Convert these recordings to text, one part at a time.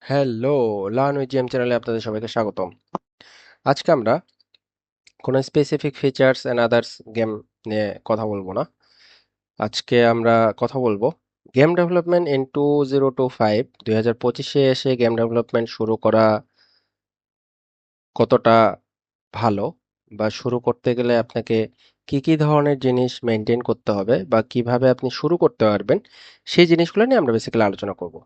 Hello, learn with জেম চ্যানেলে আপনাদের সবাইকে স্বাগতম। আজকে আমরা কোনো specific features and others game নিয়ে কথা বলবো না। আজকে আমরা কথা বলবো গেম ডেভেলপমেন্ট ইন 2025 2025-এ এসে গেম ডেভেলপমেন্ট শুরু করা কতটা ভালো, বা শুরু করতে গেলে আপনাকে কি কি ধরনের জিনিস মেনটেন করতে হবে বা কিভাবে আপনি শুরু করতে পারবেন, সেই জিনিসগুলো নিয়ে আমরা বেসিক্যালি আলোচনা করব।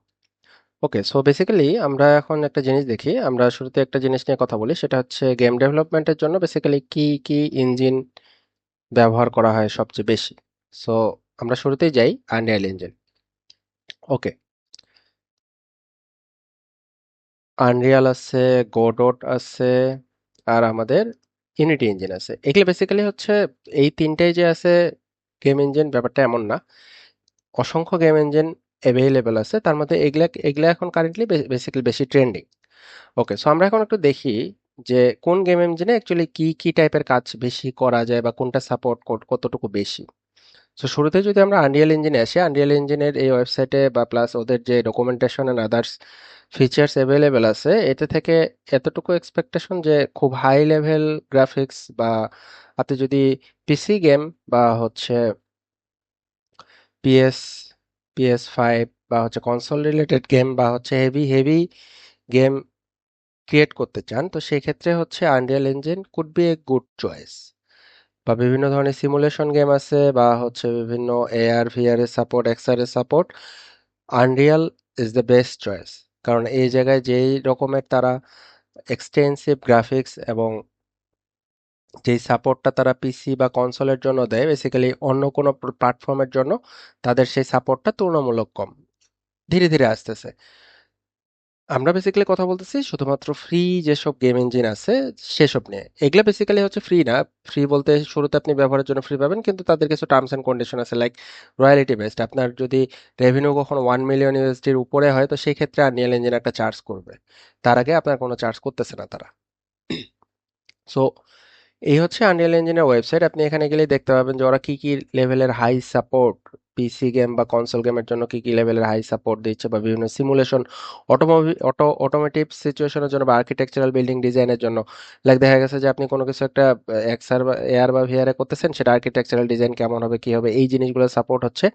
ওকে, সো বেসিক্যালি আমরা এখন একটা জিনিস দেখি। আমরা শুরুতে একটা জিনিস নিয়ে কথা বলি, সেটা হচ্ছে গেম ডেভেলপমেন্টের জন্য বেসিক্যালি কি কি ইঞ্জিন ব্যবহার করা হয় সবচেয়ে বেশি। সো আমরা শুরুতেই যাই আনরিয়াল ইঞ্জিন। ওকে, আনরিয়াল আছে, গোডট আছে, আর আমাদের ইউনিটি ইঞ্জিন আছে। এগুলো বেসিক্যালি হচ্ছে এই তিনটাই যে আছে গেম ইঞ্জিন, ব্যাপারটা এমন না। অসংখ্য গেম ইঞ্জিন অ্যাভেলেবেল আছে, তার মধ্যে এগুলা এগুলা এখন কারেন্টলি বেসিক্যালি বেশি ট্রেন্ডিং। ওকে, সো আমরা এখন একটু দেখি যে কোন গেম ইঞ্জিনে অ্যাকচুয়ালি কি কি টাইপের কাজ বেশি করা যায় বা কোনটা সাপোর্ট কতটুকু বেশি। সো শুরুতে যদি আমরা আনরিয়াল ইঞ্জিনে আসি, আনরিয়াল ইঞ্জিনের এই ওয়েবসাইটে বা প্লাস ওদের যে documentation and others features available আছে, এতে থেকে এতটুকু এক্সপেকটেশন যে খুব হাই লেভেল গ্রাফিক্স, বা আপনি যদি পিসি গেম বা হচ্ছে পিএস PS5 বা হচ্ছে কনসোল রিলেটেড গেম বা হচ্ছে হেভি হেভি গেম ক্রিয়েট করতে চান, তো সেই ক্ষেত্রে হচ্ছে Unreal engine could B a good choice. বা বিভিন্ন ধরনের সিমুলেশন গেম আছে, বা হচ্ছে বিভিন্ন এআর ভিআর এর সাপোর্ট, এক্সআর এর support, unreal is the best choice. কারণ এই জায়গায় যেই রকমের তারা এক্সটেন্সিভ গ্রাফিক্স এবং যেই সাপোর্টটা তারা পিসি বা কনসোলের জন্য দেয়, বেসিক্যালি অন্য কোনো প্ল্যাটফর্মের জন্য তাদের সেই সাপোর্টটা তুলনামূলক কম, ধীরে ধীরে আসতেছে। আমরা বেসিক্যালি কথা বলতেছি শুধুমাত্র ফ্রি যেসব গেম ইঞ্জিন আছে সেসব নিয়ে। এগুলা বেসিক্যালি হচ্ছে ফ্রি না। ফ্রি বলতে শুরুতে আপনি ব্যবহারের জন্য ফ্রি পাবেন, কিন্তু তাদের কিছু টার্মস এন্ড কন্ডিশন আছে, লাইক রয়্যালিটি বেসড। আপনার যদি রেভিনিউ কখনো 1 মিলিয়ন USD-র উপরে হয়, তো সেই ক্ষেত্রে আনরিয়াল ইঞ্জিন একটা চার্জ করবে। তার আগে আপনার কোনো চার্জ করতেছে না তারা। সো এই হচ্ছে আনরিয়াল ইঞ্জিনের ওয়েবসাইট। আপনি এখানে গেলে দেখতে পাবেন যে ওরা কি কি লেভেলের হাই সাপোর্ট পিসি গেম বা কনসোল গেমের জন্য কি কি লেভেলের হাই সাপোর্ট দিচ্ছে, বা বিভিন্ন সিমুলেশন, অটোমেটিভ সিচুয়েশনের জন্য বা আর্কিটেকচারাল বিল্ডিং ডিজাইনের জন্য। লাইক দেখা গেছে যে আপনি কোনো কিছু একটা এক্সআর বা এআর বা ভিআর এ করতেছেন, সেটা আর্কিটেকচারাল ডিজাইন কেমন হবে, কি হবে, এই জিনিসগুলো সাপোর্ট হচ্ছে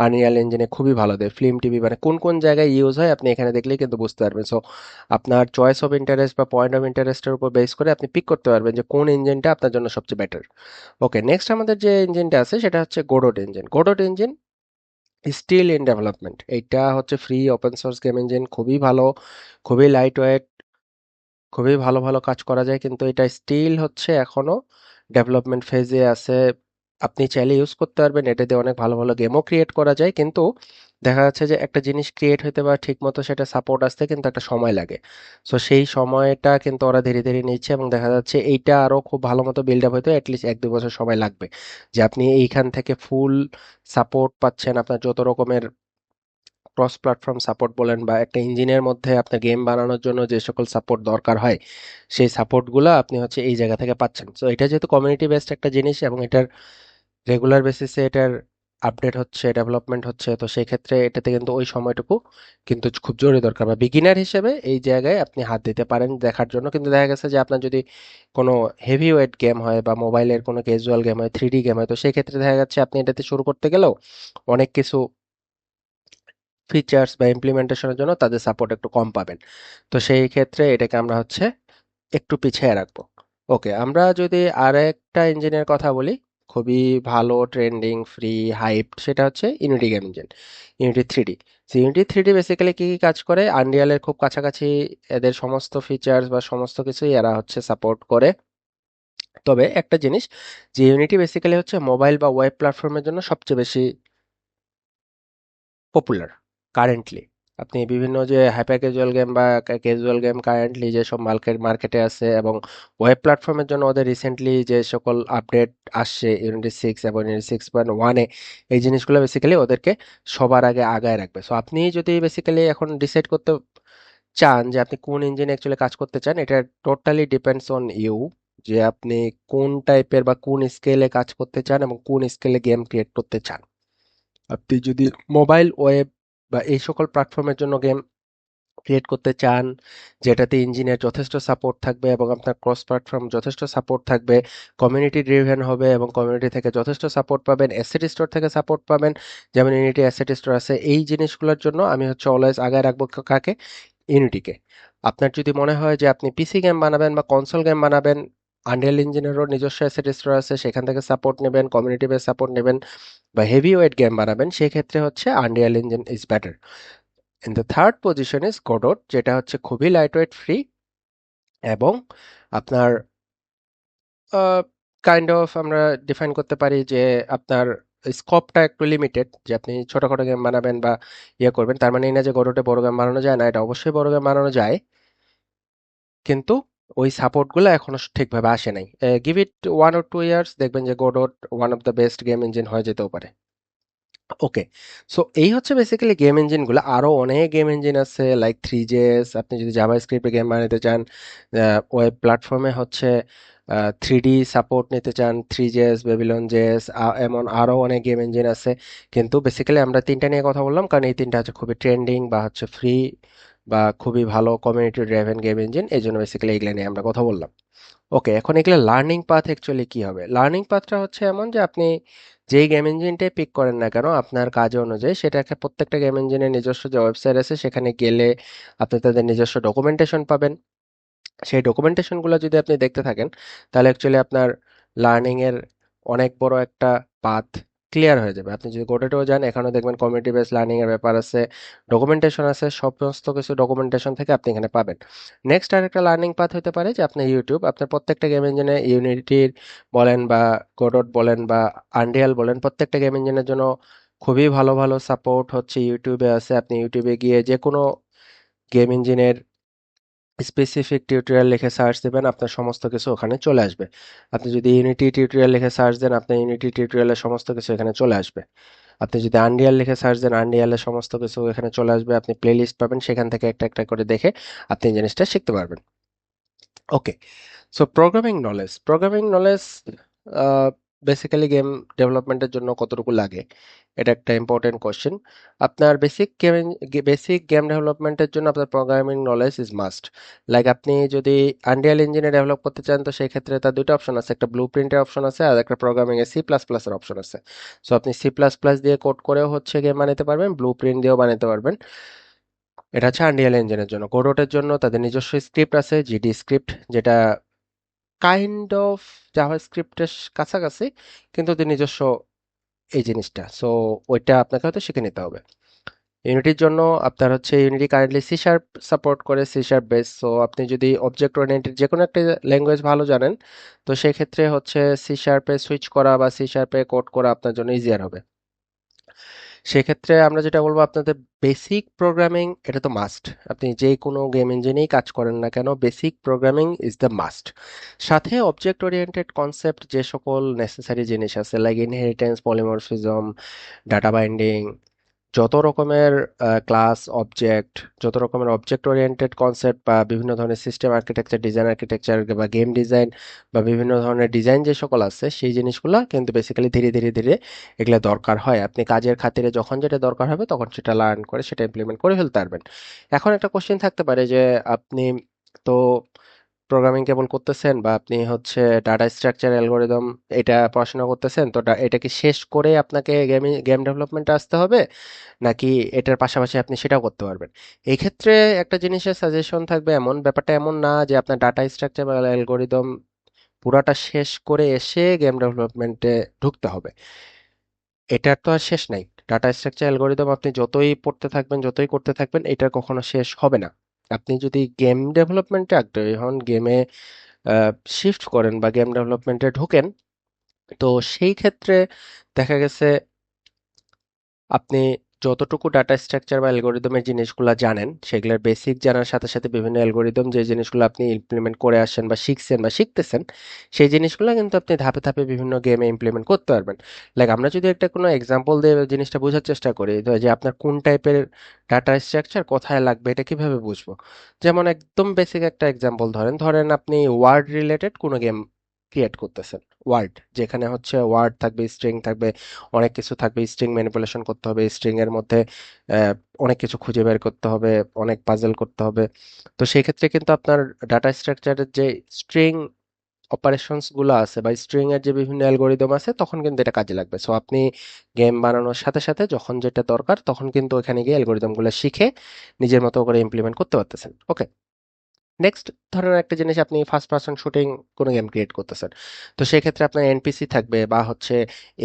আনরিয়াল ইঞ্জিনে খুবই ভালো দেয়। ফিল্ম টিভি মানে কোন কোন জায়গায় ইউজ হয় আপনি এখানে দেখলেই কিন্তু বুঝতে পারবেন। সো আপনার চয়েস অফ ইন্টারেস্ট বা পয়েন্ট অফ ইন্টারেস্টের উপর বেস করে আপনি পিক করতে পারবেন যে কোন ইঞ্জিনটা আপনার জন্য সবচেয়ে বেটার। ওকে, নেক্সট আমাদের যে ইঞ্জিনটা আছে সেটা হচ্ছে Godot engine. Godot engine still in development. এটা হচ্ছে free open source game engine, খুবই ভালো, খুবই লাইট ওয়েট, খুবই ভালো ভালো কাজ করা যায়, কিন্তু এটা স্টিল হচ্ছে এখনো ডেভেলপমেন্ট ফেজে আছে। আপনি চাইলে ইউজ করতে পারবেন, এটা দিয়ে অনেক ভালো ভালো গেমও ক্রিয়েট করা যায়, কিন্তু দেখা যাচ্ছে যে একটা জিনিস ক্রিয়েট হইতে বা ঠিক মতো সেটা সাপোর্ট আসতে কিন্তু একটা সময় লাগে। সো সেই সময়টা কিন্তু ওরা ধীরে ধীরে নিচ্ছে, এবং দেখা যাচ্ছে এইটা আরো খুব ভালো মতো বিল্ড আপ হইতে অ্যাটলিস্ট 1-2 বছর সময় লাগবে, যে আপনি এইখান থেকে ফুল সাপোর্ট পাচ্ছেন। আপনার যত রকমের ক্রস প্ল্যাটফর্ম সাপোর্ট বলেন, বা একটা ইঞ্জিনের মধ্যে আপনার গেম বানানোর জন্য যে সকল সাপোর্ট দরকার হয়, সেই সাপোর্টগুলো আপনি হচ্ছে এই জায়গা থেকে পাচ্ছেন। সো এটা যেহেতু কমিউনিটি বেসড একটা জিনিস, এবং এটার রেগুলার বেসিসে এটার আপডেট হচ্ছে, ডেভেলপমেন্ট হচ্ছে, তো সেই ক্ষেত্রে এটাতে কিন্তু ওই সময়টুকু কিন্তু খুব জরুরি দরকার। বা বিগিনার হিসেবে এই জায়গায় আপনি হাত দিতে পারেন দেখার জন্য, কিন্তু দেখা গেছে যে আপনার যদি কোনো হেভি ওয়েট গেম হয় বা মোবাইলের কোনো ক্যাজুয়াল গেম হয়, 3D গেম হয়, তো সেই ক্ষেত্রে দেখা যাচ্ছে আপনি এটাতে শুরু করতে গেলেও অনেক কিছু ফিচার্স বা ইমপ্লিমেন্টেশনের জন্য তাদের সাপোর্ট একটু কম পাবেন। তো সেই ক্ষেত্রে এটাকে আমরা হচ্ছে একটু পিছিয়ে রাখবো। ওকে, আমরা যদি আরেকটা ইঞ্জিনের কথা বলি, খুবই ভালো, ট্রেন্ডিং, ফ্রি, হাইপ, সেটা হচ্ছে unity game engine, unity 3D। Unity 3D basically কি কি কাজ করে, আনরিয়ালের খুব কাছাকাছি এদের সমস্ত ফিচার্স বা সমস্ত কিছুই এরা হচ্ছে সাপোর্ট করে। তবে একটা জিনিস, যে ইউনিটি বেসিক্যালি হচ্ছে মোবাইল বা ওয়েব প্ল্যাটফর্মের জন্য সবচেয়ে বেশি পপুলার কারেন্টলি। আপনি বিভিন্ন যে হাইপার ক্যাজুয়াল গেম বা ক্যাজুয়াল গেম কারেন্টলি যেসব মার্কেটে আছে, এবং ওয়েব প্ল্যাটফর্মের জন্য ওদের রিসেন্টলি যে সকল আপডেট আসছে ইউনিটি 6 এবং ইউনিটি 6.1-এ, এই জিনিসগুলো বেসিক্যালি ওদেরকে সবার আগে আগায় রাখবে। সো আপনি যদি বেসিক্যালি এখন ডিসাইড করতে চান যে আপনি কোন ইঞ্জিনে অ্যাকচুয়ালি কাজ করতে চান, এটা টোটালি ডিপেন্ডস অন ইউ, যে আপনি কোন টাইপের বা কোন স্কেলে কাজ করতে চান এবং কোন স্কেলে গেম ক্রিয়েট করতে চান। আপনি যদি মোবাইল, ওয়েব বা এই সকল প্ল্যাটফর্মের জন্য গেম ক্রিয়েট করতে চান, যেটাতে ইঞ্জিনের যথেষ্ট সাপোর্ট থাকবে এবং আপনার ক্রস প্ল্যাটফর্ম যথেষ্ট সাপোর্ট থাকবে, কমিউনিটি ড্রিভেন হবে এবং কমিউনিটি থেকে যথেষ্ট সাপোর্ট পাবেন, অ্যাসেট স্টোর থেকে সাপোর্ট পাবেন, যেমন ইউনিটি অ্যাসেট স্টোর আছে, এই জিনিসগুলোর জন্য আমি হচ্ছে অলওয়েজ আগায় রাখবো কাকে? ইউনিটিকে। আপনার যদি মনে হয় যে আপনি পিসি গেম বানাবেন বা কনসোল গেম বানাবেন, আনরিয়াল ইঞ্জিনেরও নিজস্ব অ্যাসেট স্টোর আছে, সেখান থেকে সাপোর্ট নেবেন, কমিউনিটি বেস সাপোর্ট নেবেন, বা হেভি ওয়েট গেম বানাবেন, সেক্ষেত্রে হচ্ছে Unreal engine is better. In the third position is Godot, যেটা হচ্ছে খুবই লাইট ওয়েট ফ্রি এবং আপনার কাইন্ড অফ আমরা ডিফাইন করতে পারি যে আপনার স্কোপটা একটু লিমিটেড, যে আপনি ছোটখাটো গেম বানাবেন বা ইয়ে করবেন, তার মানে এই না যে গোডটে বড় গেম বানানো যায় না, এটা অবশ্যই বড় গেম বানানো যায়, কিন্তু ওই সাপোর্টগুলো এখনো ঠিকভাবে আসে নাই। গিভ ইট 1 or 2 ইয়ার্স, দেখবেন যে Godot one of the best game engine হয়ে যেতেও পারে। ওকে, সো এই হচ্ছে বেসিক্যালি গেম ইঞ্জিনগুলো। আরো অনেক গেম ইঞ্জিন আছে লাইক 3JS, আপনি যদি জাভা স্ক্রিপ্টে গেম বানাতে চান, ওয়েব প্ল্যাটফর্মে হচ্ছে 3D সাপোর্ট নিতে চান, 3JS, বেবিলন জেএস, এমন আরো অনেক গেম ইঞ্জিন আছে। কিন্তু বেসিক্যালি আমরা তিনটা নিয়ে কথা বললাম কারণ এই তিনটা হচ্ছে খুবই ট্রেন্ডিং বা হচ্ছে ফ্রি বা খুবই ভালো কমিউনিটি ড্রাইভেন গেম ইঞ্জিন, এই জন্য বেসিক্যালি এগুলো নিয়ে আমরা কথা বললাম। ওকে, এখন এগুলো লার্নিং পাথ অ্যাকচুয়ালি কি হবে? লার্নিং পাথটা হচ্ছে এমন যে আপনি যেই গেম ইঞ্জিনটাই পিক করেন না কেন আপনার কাজ অনুযায়ী, সেটাকে প্রত্যেকটা গেম ইঞ্জিনের নিজস্ব যে ওয়েবসাইট আছে সেখানে গেলে আপনি তাদের নিজস্ব ডকুমেন্টেশন পাবেন। সেই ডকুমেন্টেশনগুলো যদি আপনি দেখতে থাকেন, তাহলে অ্যাকচুয়ালি আপনার লার্নিং এর অনেক বড় একটা পাথ ক্লিয়ার হয়ে যাবে। আপনি যদি গোটেও যান, এখানেও দেখবেন কমিউনিটি বেস লার্নিং এর ব্যাপার আছে, ডকুমেন্টেশন আছে, সমস্ত কিছু ডকুমেন্টেশন থেকে আপনি এখানে পাবেন। নেক্সট আরেকটা লার্নিং পাথ হতে পারে যে আপনার ইউটিউব, আপনার প্রত্যেকটা গেম ইঞ্জিনে ইউনিটির বলেন বা গোডট বলেন বা আনরিয়াল বলেন, প্রত্যেকটা গেম ইঞ্জিনের জন্য খুবই ভালো ভালো সাপোর্ট হচ্ছে ইউটিউবে আছে। আপনি ইউটিউবে গিয়ে যে কোনো গেম ইঞ্জিনের স্পেসিফিক টিউটোরিয়াল লিখে সার্চ দেবেন, আপনার সমস্ত কিছু ওখানে চলে আসবে। আপনি যদি ইউনিটি টিউটোরিয়াল লিখে সার্চ দেন, আপনার ইউনিটি টিউটোরিয়ালের সমস্ত কিছু এখানে চলে আসবে। আপনি যদি আনরিয়াল লিখে সার্চ দেন, আনরিয়ালের সমস্ত কিছু এখানে চলে আসবে। আপনি প্লেলিস্ট পাবেন, সেখান থেকে একটা একটা করে দেখে আপনি এই জিনিসটা শিখতে পারবেন। Okay, so programming knowledge basically game ডেভেলপমেন্টের জন্য কতটুকু লাগে, এটা একটা ইম্পর্টেন্ট কোশ্চেন। আপনার বেসিক গেম ডেভেলপমেন্টের জন্য আপনার programming knowledge is must. Like আপনি যদি আনরিয়াল ইঞ্জিনে ডেভেলপ করতে চান, তো সেই ক্ষেত্রে তার দুটো অপশন আছে, একটা ব্লু প্রিন্টের অপশন আছে আর একটা প্রোগ্রামিং এ C++ এর অপশন আছে। সো আপনি C++ দিয়ে কোড করেও হচ্ছে গেম বানাতে পারবেন, ব্লু প্রিন্ট দিয়েও বানাতে পারবেন। এটা হচ্ছে আনরিয়াল ইঞ্জিনের জন্য। কোডটের জন্য তাদের নিজস্ব স্ক্রিপ্ট আছে, জিডি স্ক্রিপ্ট, যেটা কাইন্ড অফ জাভাস্ক্রিপ্টের কাছাকাছি, কিন্তু ওদের নিজস্ব এই জিনিসটা, সো ওইটা আপনাকে হয়তো শিখে নিতে হবে। ইউনিটির জন্য আপনার হচ্ছে Unity currently C sharp support করে, সি শার্প বেস। সো আপনি যদি অবজেক্ট ওরিয়েন্টেড যে কোনো একটা ল্যাঙ্গুয়েজ ভালো জানেন, তো সেই ক্ষেত্রে হচ্ছে সি শার্পে সুইচ করা বা সি শার্পে কোড করা আপনার জন্য ইজিয়ার হবে। সেক্ষেত্রে আমরা যেটা বলবো, আপনাদের বেসিক প্রোগ্রামিং এটা তো মাস্ট। আপনি যে কোনো গেম ইঞ্জিনেই কাজ করেন না কেন, basic programming is the must. সাথে অবজেক্ট ওরিয়েন্টেড কনসেপ্ট যে সকল নেসেসারি জিনিস আছে, like inheritance, polymorphism, data binding, যত রকমের ক্লাস অবজেক্ট, যত রকমের অবজেক্ট ওরিয়েন্টেড কনসেপ্ট বা বিভিন্ন ধরনের সিস্টেম আর্কিটেকচার, ডিজাইন আর্কিটেকচার বা গেম ডিজাইন বা বিভিন্ন ধরনের ডিজাইন যে সকল আছে, সেই জিনিসগুলো কিন্তু বেসিক্যালি ধীরে ধীরে ধীরে এগুলো দরকার হয়। আপনি কাজের খাতিরে যখন যেটা দরকার হবে তখন সেটা লার্ন করে সেটা ইমপ্লিমেন্ট করে ফেলতে পারবেন। এখন একটা কোশ্চেন থাকতে পারে যে আপনি তো প্রোগ্রামিং কেবল করতেছেন বা আপনি হচ্ছে ডাটা স্ট্রাকচার অ্যালগোরিদম এটা পড়াশোনা করতেছেন, তো এটা কি শেষ করে আপনাকে গেম ডেভেলপমেন্টে আসতে হবে, নাকি এটার পাশাপাশি আপনি সেটাও করতে পারবেন? এই ক্ষেত্রে একটা জিনিসের সাজেশন থাকবে, এমন ব্যাপারটা এমন না যে আপনার ডাটা স্ট্রাকচার বা অ্যালগোরিদম পুরাটা শেষ করে এসে গেম ডেভেলপমেন্টে ঢুকতে হবে। এটার তো আর শেষ নাই। ডাটা স্ট্রাকচার অ্যালগোরিদম আপনি যতই পড়তে থাকবেন, যতই করতে থাকবেন, এটা কখনো শেষ হবে না। আপনি যদি গেম ডেভেলপমেন্টে আগ্রহী হন, গেমে শিফট করেন বা গেম ডেভেলপমেন্টে ঢোকেন, তো সেই ক্ষেত্রে দেখা গেছে আপনি যতটুকু ডাটা স্ট্রাকচার বা অ্যালগোরিদমের জিনিসগুলো জানেন, সেগুলোর বেসিক জানার সাথে সাথে বিভিন্ন অ্যালগোরিদম যে জিনিসগুলো আপনি ইমপ্লিমেন্ট করে আসছেন বা শিখছেন বা শিখতেছেন, সেই জিনিসগুলো কিন্তু আপনি ধাপে ধাপে বিভিন্ন গেমে ইমপ্লিমেন্ট করতে পারবেন। লাইক আমরা যদি একটা কোনো এক্সাম্পল দিয়ে জিনিসটা বোঝার চেষ্টা করি, তো যে আপনার কোন টাইপের ডাটা স্ট্রাকচার কোথায় লাগবে এটা কিভাবে বুঝবো? যেমন একদম বেসিক একটা এক্সাম্পল ধরেন, আপনি ওয়ার্ড রিলেটেড কোনো গেম ক্রিয়েট করতেছেন, ওয়ার্ড, যেখানে হচ্ছে ওয়ার্ড থাকবে, স্ট্রিং থাকবে, অনেক কিছু থাকবে, স্ট্রিং ম্যানিপুলেশন করতে হবে, স্ট্রিং এর মধ্যে আহ, অনেক কিছু খুঁজে বের করতে হবে, অনেক পাজল করতে হবে। তো সেই ক্ষেত্রে কিন্তু আপনার ডাটা স্ট্রাকচারের যে স্ট্রিং অপারেশনস গুলো আছে বা স্ট্রিং এর যে বিভিন্ন অ্যালগোরিদম আছে, তখন কিন্তু এটা কাজে লাগবে। সো আপনি গেম বানানোর সাথে সাথে যখন যেটা দরকার তখন কিন্তু ওখানে গিয়ে অ্যালগোরিদম গুলো শিখে নিজের মতো করে ইমপ্লিমেন্ট করতে পারতেছেন। ওকে, নেক্সট ধরেন একটা জিনিস, আপনি ফার্স্ট পার্সন শুটিং কোনো গেম ক্রিয়েট করতেছেন। তো সেই ক্ষেত্রে আপনার এনপিসি থাকবে বা হচ্ছে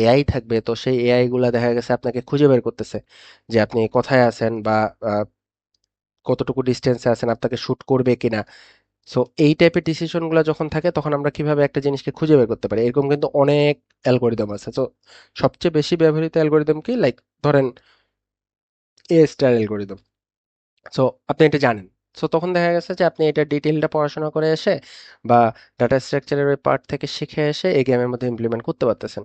এআই থাকবে। তো সেই এআই গুলা দেখা গেছে আপনাকে খুঁজে বের করতেছে যে আপনি কোথায় আছেন বা আহ, কতটুকু ডিস্টেন্সে আছেন, আপনাকে শুট করবে কিনা। সো এই টাইপের ডিসিশন গুলো যখন থাকে তখন আমরা কিভাবে একটা জিনিসকে খুঁজে বের করতে পারি, এরকম কিন্তু অনেক অ্যালগোরিদম আছে। তো সবচেয়ে বেশি ব্যবহৃত অ্যালগোরিদম কি, লাইক ধরেন এ স্টার অ্যালগোরিদম। সো আপনি এটা জানেন। সো তখন দেখা গেছে যে আপনি এটা ডিটেইলটা পড়াশোনা করে এসে বা ডাটা স্ট্রাকচারের ওই পার্ট থেকে শিখে এসে এই গেমের মধ্যে ইমপ্লিমেন্ট করতে পারতেছেন।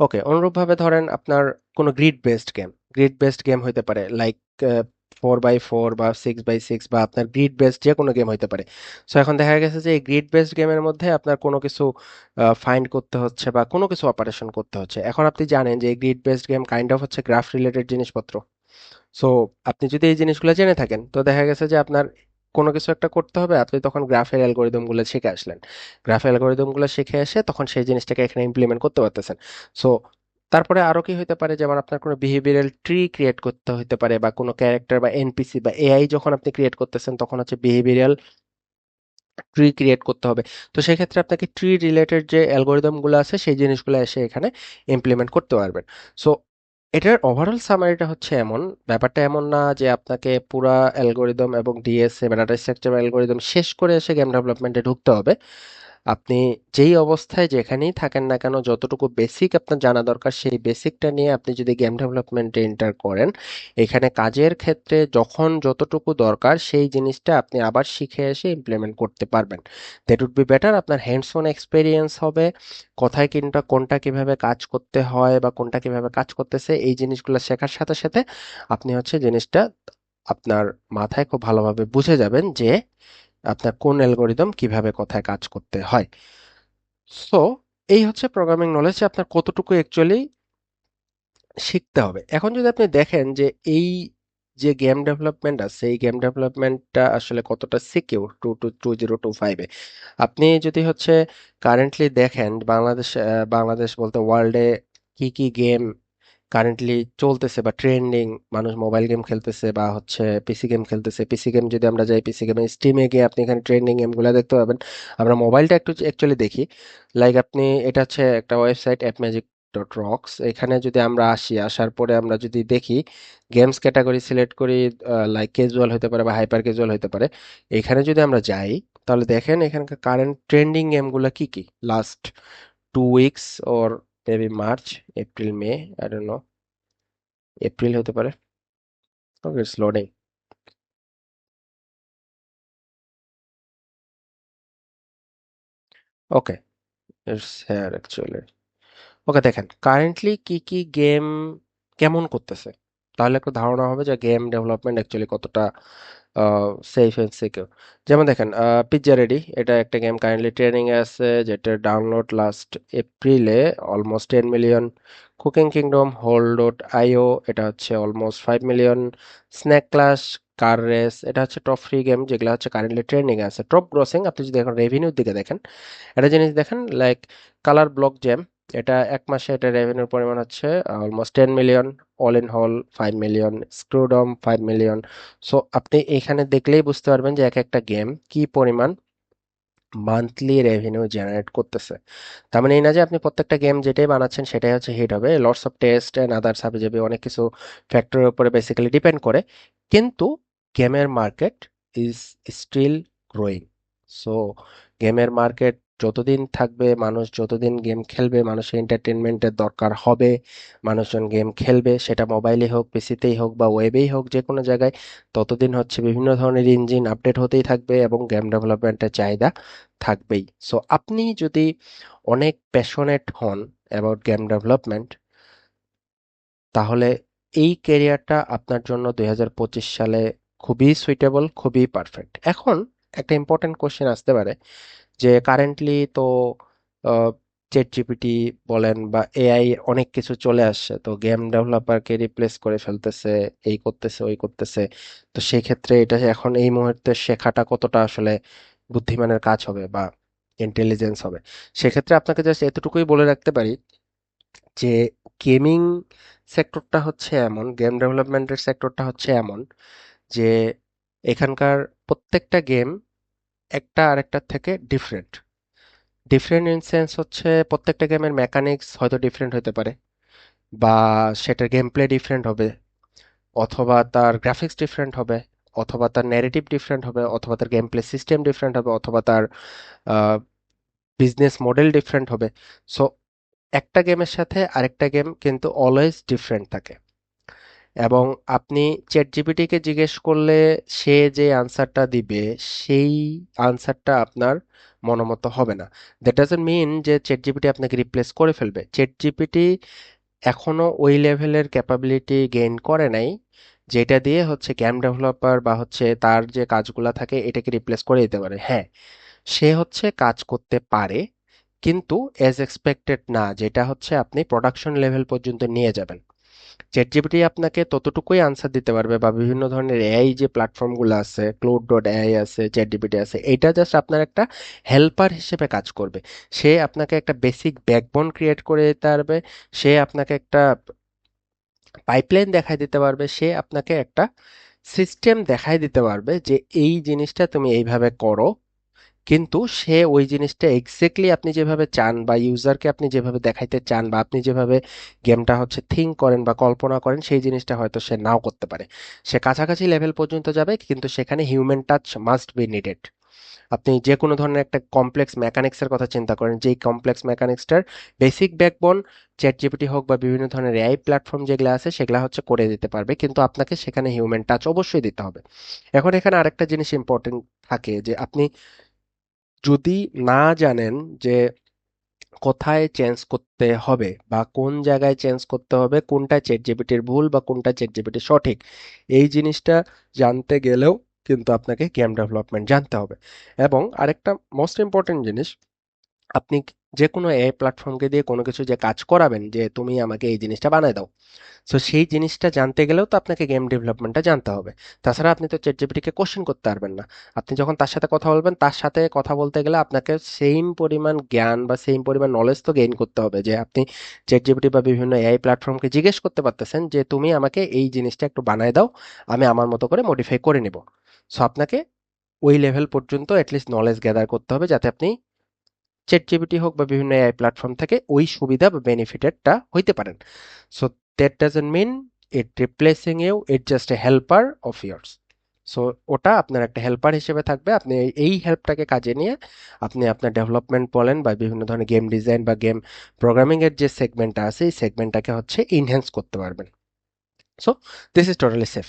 ওকে, অনুরূপভাবে ধরেন আপনার কোনো গ্রিড বেসড গেম হইতে পারে, লাইক 4x4 বা 6x6 বা আপনার গ্রিড বেসড যে কোনো গেম হইতে পারে। সো এখন দেখা গেছে যে এই গ্রিড বেসড গেমের মধ্যে আপনার কোনো কিছু ফাইন্ড করতে হচ্ছে বা কোনো কিছু অপারেশন করতে হচ্ছে। এখন আপনি জানেন যে এই grid based game kind of হচ্ছে গ্রাফ রিলেটেড জিনিসপত্র। সো আপনি যদি এই জিনিসগুলো জেনে থাকেন তো দেখা গেছে যে আপনার কোনো কিছু একটা করতে হবে, আপনি তখন গ্রাফের অ্যালগোরিদম গুলো শিখে আসলেন। গ্রাফের অ্যালগোরিদম গুলো শিখে এসে তখন সেই জিনিসটাকে এখানে ইমপ্লিমেন্ট করতে পারতেছেন। সো তারপরে আরো কি হতে পারে, যেমন আপনার কোনো বিহেভিয়ারাল ট্রি ক্রিয়েট করতে হতে পারে বা কোনো ক্যারেক্টার বা এনপিসি বা এআই যখন আপনি ক্রিয়েট করতেছেন তখন হচ্ছে বিহেভিয়ারাল ট্রি ক্রিয়েট করতে হবে। তো সেক্ষেত্রে আপনাকে ট্রি রিলেটেড যে অ্যালগোরিদম গুলো আছে সেই জিনিসগুলো এসে এখানে ইমপ্লিমেন্ট করতে পারবেন। সো এটার ওভারঅল সামারিটা হচ্ছে এমন, ব্যাপারটা এমন না যে আপনাকে পুরা অ্যালগোরিদম এবং ডিএসএ বা ডাটা স্ট্রাকচার অ্যালগোরিদম শেষ করে এসে গেম ডেভেলপমেন্টে ঢুকতে হবে। আপনি যেই অবস্থায় যেখানেই থাকেন না কেন, যতটুকু বেসিক আপনার জানা দরকার সেই বেসিকটা নিয়ে আপনি যদি গেম ডেভেলপমেন্টে এন্টার করেন, এখানে কাজের ক্ষেত্রে যখন যতটুকু দরকার সেই জিনিসটা আপনি আবার শিখে এসে ইমপ্লিমেন্ট করতে পারবেন। দ্যাট উড বি বেটার, আপনার হ্যান্ডস অন এক্সপেরিয়েন্স হবে, কোথায় কোনটা কোনটা কিভাবে কাজ করতে হয় বা কোনটা কিভাবে কাজ করতেছে এই জিনিসগুলো শেখার সাথে সাথে আপনি হচ্ছে জিনিসটা আপনার মাথায় খুব ভালোভাবে বুঝে যাবেন যে আপনার কোন অ্যালগোরিদম কিভাবে কোথায় কাজ করতে হয়। সো এই হচ্ছে প্রোগ্রামিং নলেজ, আপনার কতটুকু অ্যাকচুয়ালি শিখতে হবে। এখন যদি আপনি দেখেন যে এই যে গেম ডেভেলপমেন্ট আছে, এই গেম ডেভেলপমেন্টটা আসলে কতটা সিকিউর 2025-এ, আপনি যদি হচ্ছে কারেন্টলি দেখেন বাংলাদেশ বলতে ওয়ার্ল্ডে কি কি গেম কারেন্টলি চলতেছে বা ট্রেন্ডিং, মানুষ মোবাইল গেম খেলতেছে বা হচ্ছে পিসি গেম খেলতেছে। পিসি গেম যদি আমরা যাই, পিসি গেমে স্টিমে গিয়ে আপনি এখানে ট্রেন্ডিং গেমগুলো দেখতে পাবেন। আমরা মোবাইলটা একটু অ্যাকচুয়ালি দেখি, লাইক আপনি, এটা হচ্ছে একটা ওয়েবসাইট appmagic.rocks। এখানে যদি আমরা আসার পরে আমরা যদি দেখি গেমস ক্যাটাগরি সিলেক্ট করি, লাইক ক্যাজুয়াল হতে পারে বা হাইপার ক্যাজুয়াল হতে পারে, এখানে যদি আমরা যাই তাহলে দেখেন এখানকার কারেন্ট ট্রেন্ডিং গেমগুলো কি কি last 2 weeks or maybe March, April, May, I don't know, April হতে পারে। Okay, it's loading. Okay, it's here actually. Okay, দেখেন কারেন্টলি কি কি গেম কেমন করতেছে, তাহলে একটা ধারণা হবে যে গেম ডেভেলপমেন্ট অ্যাকচুয়ালি কতটা সেফ এন্ড সিকিউর। যেমন দেখেন পিৎজা রেডি, এটা একটা গেম কারেন্টলি ট্রেনিং এ আছে, যেটার ডাউনলোড লাস্ট এপ্রিলে almost 10 million. Cooking kingdom hole dot io, এটা হচ্ছে almost 5 million. Snake clash, car race, এটা হচ্ছে টপ ফ্রি গেম যেগুলো হচ্ছে কারেন্টলি ট্রেন্ডিং এ আছে। টপ গ্রসিং, আপনি যদি এখন রেভিনিউর দিকে দেখেন, একটা জিনিস দেখেন, লাইক কালার ব্লক জ্যাম, এটা এক মাসে এটা রেভিনিউর পরিমাণ হচ্ছে অলমোস্ট 10 মিলিয়ন। অল ইন হল 5 মিলিয়ন। স্ক্রুডম 5 মিলিয়ন। সো আপনি এখানে দেখলেই বুঝতে পারবেন যে এক একটা গেম কি পরিমাণ মান্থলি রেভিনিউ জেনারেট করতেছে। তার মানে এই না যে আপনি প্রত্যেকটা গেম যেটাই বানাচ্ছেন সেটাই হচ্ছে হিট হবে। Lots of test and others হাবি যাবে, অনেক কিছু ফ্যাক্টরের উপরে বেসিক্যালি ডিপেন্ড করে। কিন্তু গেমের market is still growing. So গেমের মার্কেট যতদিন থাকবে, মানুষ যতদিন গেম খেলবে, মানুষের এন্টারটেনমেন্টের দরকার হবে, মানুষজন গেম খেলবে, সেটা মোবাইলে হোক, পিসিতেই হোক বা ওয়েবেই হোক, যে কোনো জায়গায়, ততদিন হচ্ছে বিভিন্ন ধরনের ইঞ্জিন আপডেট হতেই থাকবে এবং গেম ডেভেলপমেন্টের চাহিদা থাকবেই। সো আপনি যদি অনেক প্যাশনেট হন অ্যাবাউট গেম ডেভেলপমেন্ট, তাহলে এই ক্যারিয়ারটা আপনার জন্য 2025 সালে খুবই সুইটেবল, খুবই পারফেক্ট। এখন একটা ইম্পর্টেন্ট কোশ্চেন আসতে পারে যে কারেন্টলি তো চ্যাট জিপিটি বলেন বা এআই, অনেক কিছু চলে আসছে, তো গেম ডেভেলপারকে রিপ্লেস করে ফেলতেছে, এই করতেছে ওই করতেছে। তো সেই ক্ষেত্রে এটা এখন এই মুহূর্তে শেখাটা কতটা আসলে বুদ্ধিমানের কাজ হবে বা ইন্টেলিজেন্স হবে, সেক্ষেত্রে আপনাকে জাস্ট এতটুকুই বলে রাখতে পারি যে গেমিং সেক্টরটা হচ্ছে এমন, গেম ডেভেলপমেন্টের সেক্টরটা হচ্ছে এমন যে এখানকার প্রত্যেকটা গেম একটা আরেকটার থেকে ডিফারেন্ট। ডিফারেন্ট ইন সেন্স হচ্ছে প্রত্যেকটা গেমের মেকানিক্স হয়তো ডিফারেন্ট হতে পারে, বা সেটার গেম প্লে ডিফারেন্ট হবে, অথবা তার গ্রাফিক্স ডিফারেন্ট হবে, অথবা তার ন্যারেটিভ ডিফারেন্ট হবে, অথবা তার গেম প্লে সিস্টেম ডিফারেন্ট হবে, অথবা তার বিজনেস মডেল ডিফারেন্ট হবে। সো একটা গেমের সাথে আরেকটা গেম কিন্তু অলওয়েজ ডিফারেন্ট থাকে। এবং আপনি চ্যাট জিপিটিকে জিজ্ঞেস করলে সে যে আনসারটা দিবে, সেই আনসারটা আপনার মনোমতো হবে না। দ্যাট ডাজন্ট মিন যে চ্যাট জিপিটি আপনাকে রিপ্লেস করে ফেলবে। চ্যাট জিপিটি এখনো ওই লেভেলের ক্যাপাবিলিটি গেইন করে নাই যেটা দিয়ে হচ্ছে গেম ডেভেলপার বা হচ্ছে তার যে কাজগুলা থাকে এটাকে রিপ্লেস করে দিতে পারে। হ্যাঁ, সে হচ্ছে কাজ করতে পারে, কিন্তু অ্যাজ এক্সপেক্টেড না, যেটা হচ্ছে আপনি প্রোডাকশন লেভেল পর্যন্ত নিয়ে যাবেন। চ্যাটজিপিটি আপনাকে ততটুকুই আনসার দিতে পারবে, বা বিভিন্ন ধরনের এআই যে প্ল্যাটফর্মগুলো আছে, ক্লোড ডট এআই আছে, চ্যাটজিপিটি আছে, এটা জাস্ট আপনার একটা হেল্পার হিসেবে কাজ করবে। সে আপনাকে একটা বেসিক ব্যাকবোন ক্রিয়েট করে দিতে পারবে, সে আপনাকে একটা পাইপলাইন দেখায় দিতে পারবে, সে আপনাকে একটা সিস্টেম দেখায় দিতে পারবে যে এই জিনিসটা তুমি এইভাবে করো। কিন্তু সে ওই জিনিসটা এক্স্যাক্টলি আপনি যেভাবে চান, বা ইউজারকে আপনি যেভাবে দেখাইতে চান, বা আপনি যেভাবে গেমটা হচ্ছে থিঙ্ক করেন বা কল্পনা করেন, সেই জিনিসটা হয়তো সে নাও করতে পারে। সে কাছাকাছি লেভেল পর্যন্ত যাবে, কিন্তু সেখানে human touch must be needed. আপনি যে কোনো ধরনের একটা কমপ্লেক্স মেকানিক্সের কথা চিন্তা করেন, যেই কমপ্লেক্স মেকানিক্সটার বেসিক ব্যাকবোন চ্যাট জিপিটি হোক বা বিভিন্ন ধরনের এআই প্ল্যাটফর্ম যেগুলো আছে সেগুলো হচ্ছে করে দিতে পারবে, কিন্তু আপনাকে সেখানে হিউম্যান টাচ অবশ্যই দিতে হবে। এখন এখানে আরেকটা জিনিস ইম্পর্টেন্ট থাকে, যে আপনি যদি না জানেন যে কোথায় চেঞ্জ করতে হবে বা কোন জায়গায় চেঞ্জ করতে হবে, কোনটা চ্যাট জিপিটির ভুল বা কোনটা চ্যাট জিপিটির সঠিক, এই জিনিসটা জানতে গেলেও কিন্তু আপনাকে গেম ডেভেলপমেন্ট জানতে হবে। এবং আরেকটা মোস্ট ইম্পর্টেন্ট জিনিস, আপনি যে কোনো এআই প্ল্যাটফর্মকে দিয়ে কোনো কিছু যে কাজ করাবেন, যে তুমি আমাকে এই জিনিসটা বানায় দাও, সো সেই জিনিসটা জানতে গেলেও তো আপনাকে গেম ডেভেলপমেন্টটা জানতে হবে। তাছাড়া আপনি তো চ্যাট জিপিটিকে কোশ্চেন করতে পারবেন না। আপনি যখন তার সাথে কথা বলবেন, তার সাথে কথা বলতে গেলে আপনাকে সেম পরিমাণ জ্ঞান বা সেম পরিমাণ নলেজ তো গেইন করতে হবে, যে আপনি চ্যাট জিপিটি বা বিভিন্ন এআই প্ল্যাটফর্মকে জিজ্ঞেস করতে পারতেছেন যে তুমি আমাকে এই জিনিসটা একটু বানায় দাও, আমি আমার মতো করে মডিফাই করে নিব। সো আপনাকে ওই লেভেল পর্যন্ত অ্যাটলিস্ট নলেজ গ্যাদার করতে হবে, যাতে আপনি চ্যাট জিপিটি হোক বা বিভিন্ন এআই প্ল্যাটফর্ম থেকে ওই সুবিধা বা বেনিফিটেডটা হইতে পারেন। So that doesn't mean it replacing you, it just a helper of yours. So ওটা আপনার একটা হেল্পার হিসেবে থাকবে, আপনি এই হেল্পটাকে কাজে নিয়ে আপনি আপনার ডেভেলপমেন্ট বলেন বা বিভিন্ন ধরনের গেম ডিজাইন বা গেম প্রোগ্রামিং এর যে সেগমেন্টটা আছে, এই সেগমেন্টটাকে হচ্ছে ইনহ্যান্স করতে পারবেন। So this is totally safe.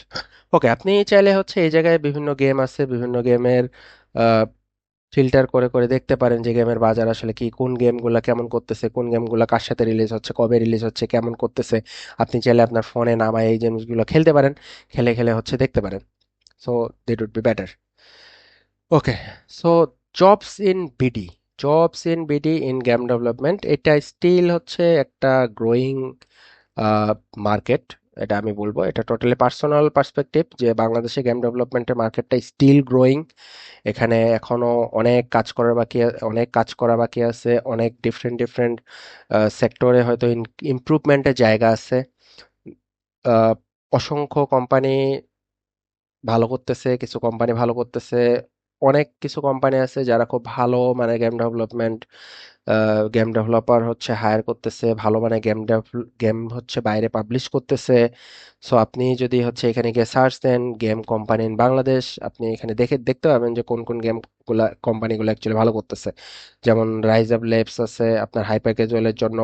Okay, আপনি চাইলে হচ্ছে এই জায়গায় বিভিন্ন গেম আছে, বিভিন্ন গেমের ফিল্টার করে করে দেখতে পারেন যে গেমের বাজার আসলে কি, কোন গেমগুলা কেমন করতেছে, কোন গেমগুলা কার সাথে রিলিজ হচ্ছে, কবে রিলিজ হচ্ছে, কেমন করতেছে। আপনি চাইলে আপনার ফোনে নামায় এই জিনিসগুলো খেলতে পারেন, খেলে খেলে হচ্ছে দেখতে পারেন। So that would be better. Okay, so jobs in BD, jobs in BD in game development, এটা স্টিল হচ্ছে একটা গ্রোয়িং মার্কেট। এটা আমি বলবো, এটা টোটালি পার্সোনাল পার্সপেক্টিভ, যে বাংলাদেশে গেম ডেভেলপমেন্টের মার্কেটটা স্টিল গ্রোয়িং। এখানে এখনো অনেক কাজ করার বাকি অনেক কাজ করা বাকি আছে, অনেক ডিফারেন্ট ডিফারেন্ট সেক্টরে হয়তো ইমপ্রুভমেন্টের জায়গা আছে। আহ, অসংখ্য কোম্পানি ভালো করতেছে, কিছু কোম্পানি ভালো করতেছে, অনেক কিছু কোম্পানি আছে যারা খুব ভালো মানে গেম ডেভেলপার হচ্ছে হায়ার করতেছে, ভালো মানে গেম হচ্ছে বাইরে পাবলিশ করতেছে। সো আপনি যদি হচ্ছে এখানে গিয়ে সার্চ দেন গেম কোম্পানি ইন বাংলাদেশ, আপনি এখানে দেখতে পাবেন যে কোন কোন গেম কোম্পানিগুলো অ্যাকচুয়ালি ভালো করতেছে। যেমন রাইজ আপ ল্যাবস আছে আপনার হাইপার ক্যাজুয়ালের জন্য,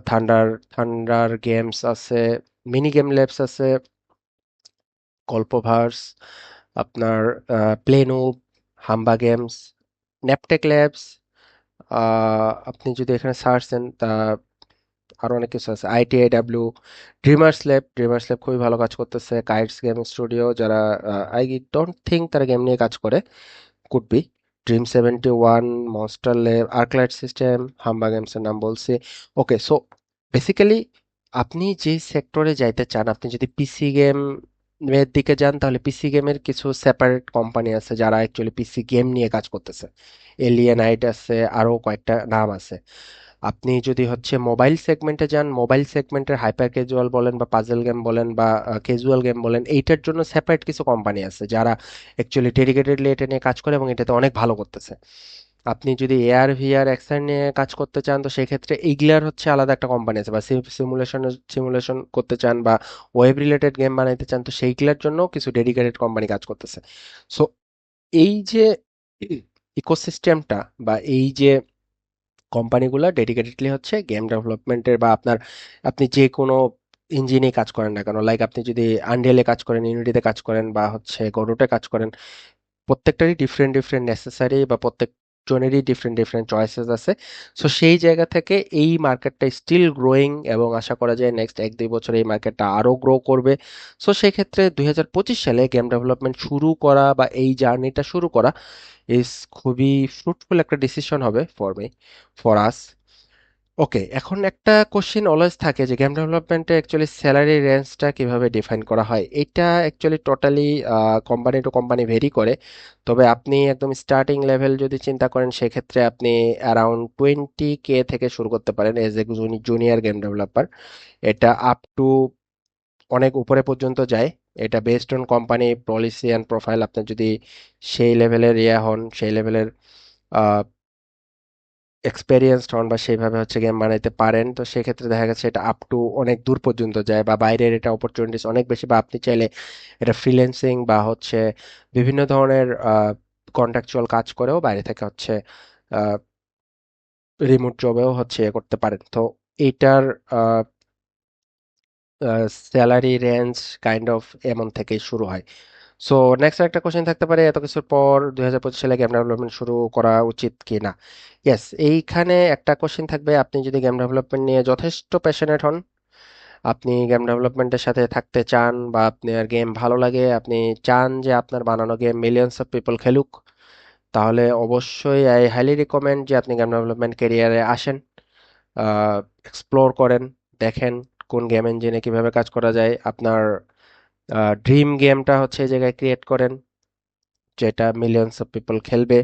থান্ডার থান্ডার গেমস আছে, মিনি গেম ল্যাবস আছে, গল্পভার্স, আপনার প্লেনুব, হাম্বা গেমস, ন্যাপটেক ল্যাবস। আপনি যদি এখানে সার্চ দেন তা আরো অনেক কিছু আছে, আইটিআইডাব্লিউ, ড্রিমার্স ল্যাব খুবই ভালো কাজ করতেছে, কাইটস গেম স্টুডিও, যারা আই ডোন্ট থিঙ্ক তারা গেম নিয়ে কাজ করে, could be. Dream71, Monster Lab, Arclight system, Hamba গেমসের নাম বলছি। ওকে, সো বেসিক্যালি আপনি যে সেক্টরে যাইতে চান, আপনি যদি পিসি গেম এর দিকে যান তাহলে পিসি গেমের কিছু সেপারেট কোম্পানি আছে যারা অ্যাকচুয়ালি পিসি গেম নিয়ে কাজ করতেছে। এলিয়েন আইট আছে, আরো কয়েকটা নাম আছে। আপনি যদি হচ্ছে মোবাইল সেগমেন্টে যান, মোবাইল সেগমেন্টের হাইপার ক্যাজুয়াল বলেন বা পাজল গেম বলেন বা ক্যাজুয়াল গেম বলেন, এইটার জন্য সেপারেট কিছু কোম্পানি আছে যারা অ্যাকচুয়ালি ডেডিকেটেডলি এটা নিয়ে কাজ করে এবং এটাতে অনেক ভালো করতেছে। আপনি যদি এআর ভিআর এক্সআর নিয়ে কাজ করতে চান তো সেক্ষেত্রে এইগুলার হচ্ছে আলাদা একটা কোম্পানি আছে, বা সিমুলেশন করতে চান বা ওয়েব রিলেটেড গেম বানাইতে চান তো সেইগুলার জন্য কিছু ডেডিকেটেড কোম্পানি কাজ করতেছে। সো এই যে ইকোসিস্টেমটা বা এই যে কোম্পানিগুলো ডেডিকেটেডলি হচ্ছে গেম ডেভেলপমেন্টের বা আপনি যে কোনো ইঞ্জিনে কাজ করেন না কেন, লাইক আপনি যদি আনরিয়েলে কাজ করেন, ইউনিটিতে কাজ করেন বা হচ্ছে গডোটে কাজ করেন, প্রত্যেকটারই ডিফারেন্ট ডিফারেন্ট নেসেসারি বা প্রত্যেক জনেরই ডিফারেন্ট ডিফারেন্ট চয়েসেস আছে। সো সেই জায়গা থেকে এই মার্কেটটা স্টিল গ্রোয়িং এবং আশা করা যায় নেক্সট 1-2 বছর এই মার্কেটটা আরো গ্রো করবে। সো সেই ক্ষেত্রে 2025 সালে গেম ডেভেলপমেন্ট শুরু করা বা এই জার্নিটা শুরু করা ইজ খুবই ফ্রুটফুল একটা ডিসিশন হবে ফর মি, ফর আস। ওকে, এখন একটা কোশ্চেন অলওয়েজ থাকে যে গেম ডেভেলপমেন্টে অ্যাকচুয়ালি স্যালারি রেঞ্জটা কিভাবে ডিফাইন করা হয়। এটা actually totally company to company vary করে। তবে আপনি একদম স্টার্টিং লেভেল যদি চিন্তা করেন সেক্ষেত্রে আপনি অ্যারাউন্ড 20K থেকে শুরু করতে পারেন as a junior game developer. এটা আপ টু অনেক উপরে পর্যন্ত যায়। এটা based on company policy and profile. আপনি যদি সেই লেভেলের হন, সেই লেভেলের এক্সপেরিয়েন্সড হন বা সেইভাবে হচ্ছে গেম বানাইতে পারেন তো সেক্ষেত্রে দেখা গেছে এটা আপ টু অনেক দূর পর্যন্ত যায়, বা বাইরের এটা অপরচুনিটিস অনেক বেশি, বা আপনি চাইলে এটা ফ্রিল্যান্সিং বা হচ্ছে বিভিন্ন ধরনের কন্ট্রাকচুয়াল কাজ করেও বাইরে থেকে হচ্ছে রিমোট জবেও হচ্ছে করতে পারেন। তো এইটার স্যালারি রেঞ্জ কাইন্ড অফ এমন থেকেই শুরু হয়। সো নেক্সট একটা কোশ্চেন থাকতে পারে, এত কিছুর পর 2025 সালে গেম ডেভেলপমেন্ট শুরু করা উচিত কি না। ইয়েস, এইখানে একটা কোশ্চেন থাকবে, আপনি যদি গেম ডেভেলপমেন্ট নিয়ে যথেষ্ট প্যাশনেট হন, আপনি গেম ডেভেলপমেন্টের সাথে থাকতে চান বা আপনার গেম ভালো লাগে, আপনি চান যে আপনার বানানো গেম মিলিয়ন্স অফ পিপল খেলুক, তাহলে অবশ্যই আই হাইলি রিকমেন্ড যে আপনি গেম ডেভেলপমেন্ট ক্যারিয়ারে আসেন, এক্সপ্লোর করেন, দেখেন কোন গেম ইঞ্জিনে কিভাবে কাজ করা যায়, আপনার ড্রিম গেমটা হচ্ছে এই জায়গায় ক্রিয়েট করেন যেটা মিলিয়ন্স অফ পিপল খেলবে।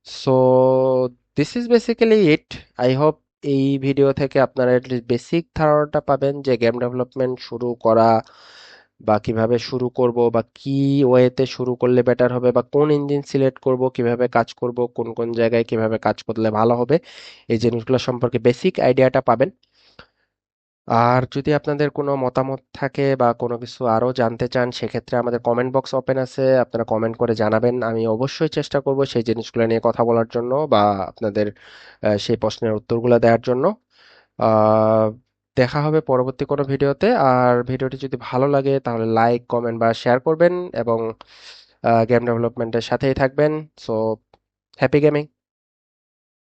So this is basically it. I hope এই ভিডিও থেকে আপনারা এটলিস্ট বেসিক ধারণাটা পাবেন যে গেম ডেভেলপমেন্ট শুরু করা বা কিভাবে শুরু করব বা কি ওয়েতে শুরু করলে বেটার হবে বা কোন ইঞ্জিন সিলেক্ট করব, কিভাবে কাজ করব, কোন কোন জায়গায় কিভাবে কাজ করলে ভালো হবে, এই জিনিসগুলো সম্পর্কে বেসিক আইডিয়াটা পাবেন। আর যদি আপনাদের কোনো মতামত থাকে বা কোনো কিছু আরো জানতে চান সেক্ষেত্রে আমাদের কমেন্ট বক্স ওপেন আছে, আপনারা কমেন্ট করে জানাবেন, আমি অবশ্যই চেষ্টা করব সেই জিনিসগুলো নিয়ে কথা বলার জন্য বা আপনাদের সেই প্রশ্নের উত্তরগুলো দেওয়ার জন্য। আহ, দেখা হবে পরবর্তী কোনো ভিডিওতে। আর ভিডিওটি যদি ভালো লাগে তাহলে লাইক কমেন্ট বা শেয়ার করবেন এবং গেম ডেভেলপমেন্টের সাথেই থাকবেন। So happy gaming.